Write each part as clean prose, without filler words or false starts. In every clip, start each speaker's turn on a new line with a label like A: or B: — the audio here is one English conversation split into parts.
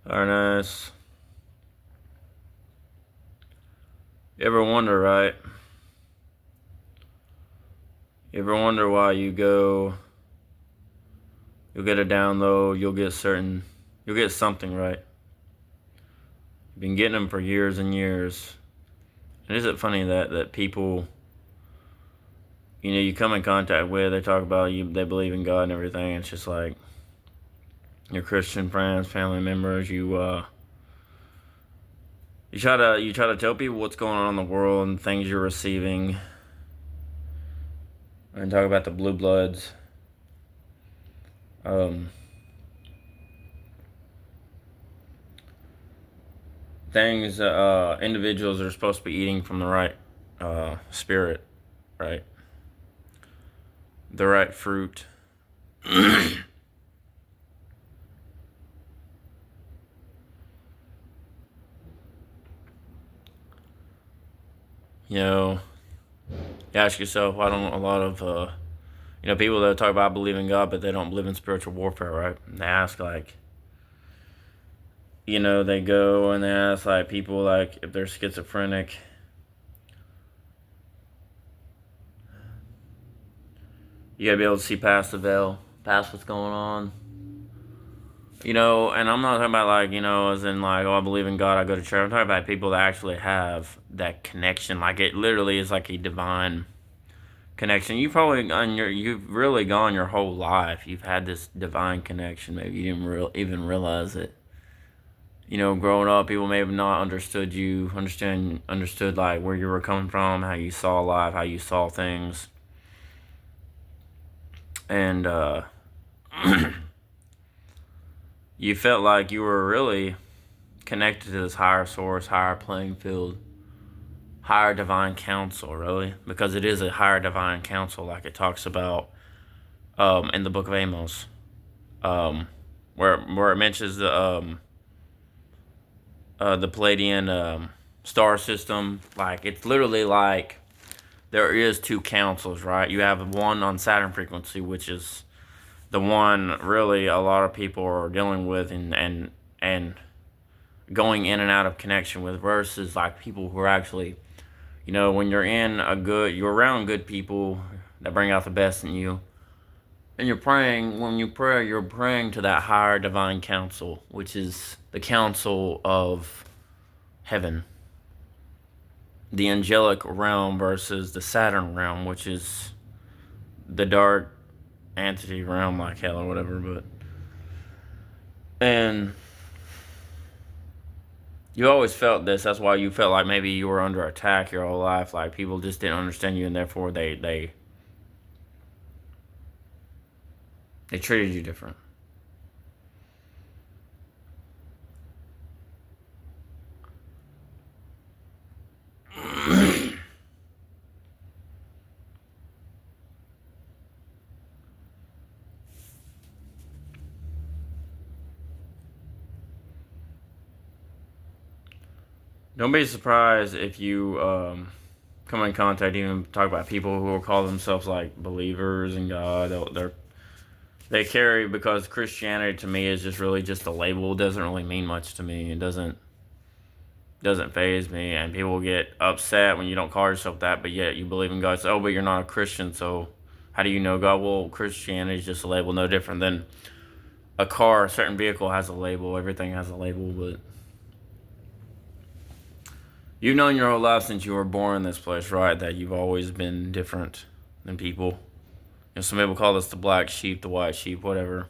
A: Ernest, you ever wonder, right? You ever wonder why you'll get a download, you'll get something, right? You've been getting them for years and years. And is it funny that people, you come in contact with, they talk about they believe in God and everything. It's just like your Christian friends, family members, you try to tell people what's going on in the world and things you're receiving, and talk about the blue bloods. Things individuals are supposed to be eating from the right spirit, right? The right fruit. You know, you ask yourself, why don't a lot of people that talk about believing God, but they don't believe in spiritual warfare, right? And they ask like, they go and they ask like people like if they're schizophrenic. You gotta be able to see past the veil, past what's going on. And I'm not talking about like, as in like, oh, I believe in God, I go to church. I'm talking about people that actually have that connection. Like it literally is like a divine connection. You've really gone your whole life. You've had this divine connection. Maybe you didn't even realize it. Growing up, people may have not understood like where you were coming from, how you saw life, how you saw things. And you felt like you were really connected to this higher source, higher playing field, higher divine counsel, really, because it is a higher divine counsel, like it talks about in the book of Amos, where it mentions the Palladian star system. Like it's literally like there is two councils, right? You have one on Saturn frequency, which is the one really a lot of people are dealing with and going in and out of connection with, versus like people who are actually, when you're around good people that bring out the best in you, and when you pray, you're praying to that higher divine counsel, which is the counsel of heaven, the angelic realm versus the Saturn realm, which is the dark entity realm, like hell or whatever. And you always felt this. That's why you felt like maybe you were under attack your whole life. Like people just didn't understand you, and therefore they treated you different. Don't be surprised if you come in contact, even talk about people who will call themselves like believers in God. They carry, because Christianity to me is just really just a label. It doesn't really mean much to me. It doesn't faze me, and people get upset when you don't call yourself that, but yet you believe in God. So, oh, but you're not a Christian, so how do you know God? Well, Christianity is just a label, no different than a car. A certain vehicle has a label. Everything has a label, but you've known your whole life since you were born in this place, right? That you've always been different than people. Some people call this the black sheep, the white sheep, whatever.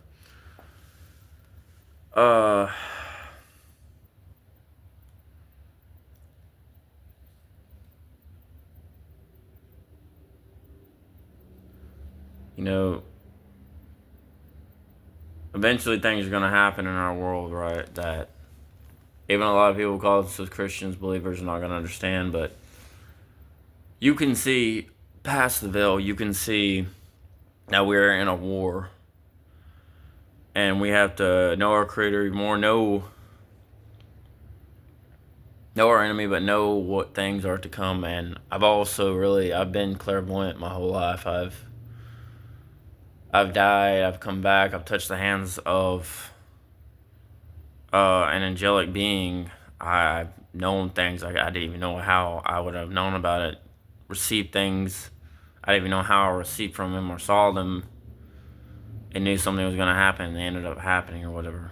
A: Eventually things are going to happen in our world, right? That even a lot of people call themselves Christians, believers, are not going to understand. But you can see past the veil. You can see that we're in a war. And we have to know our Creator more, know our enemy, but know what things are to come. And I've been clairvoyant my whole life. I've died, I've come back, I've touched the hands of an angelic being, I've known things I didn't even know how I would have known about it, received things I didn't even know how I received from him or saw them, and knew something was going to happen, and they ended up happening or whatever.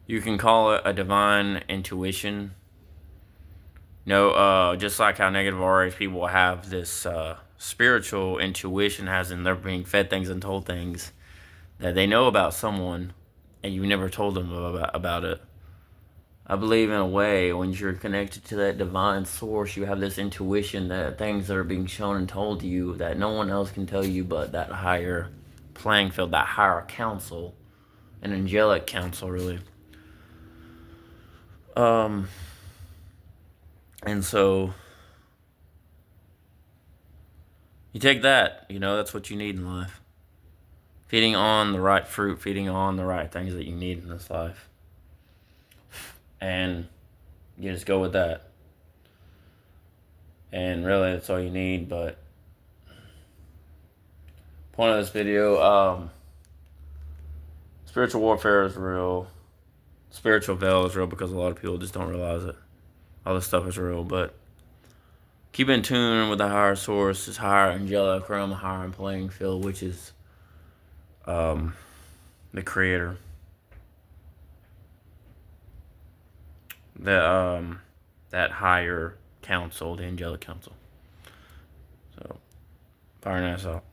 A: You can call it a divine intuition. No, just like how negative RH people have this spiritual intuition, as in they're being fed things and told things that they know about someone, and you never told them about it. I believe in a way, when you're connected to that divine source, you have this intuition that things that are being shown and told to you that no one else can tell you but that higher playing field, that higher council, an angelic council, really. And so you take that, that's what you need in life. Feeding on the right fruit, feeding on the right things that you need in this life. And you just go with that. And really, that's all you need. But point of this video, spiritual warfare is real. Spiritual veil is real, because a lot of people just don't realize it. All this stuff is real, but keep in tune with the higher source, this higher angelic realm, higher playing field, which is the creator. That higher council, the angelic council. So, fire nice out.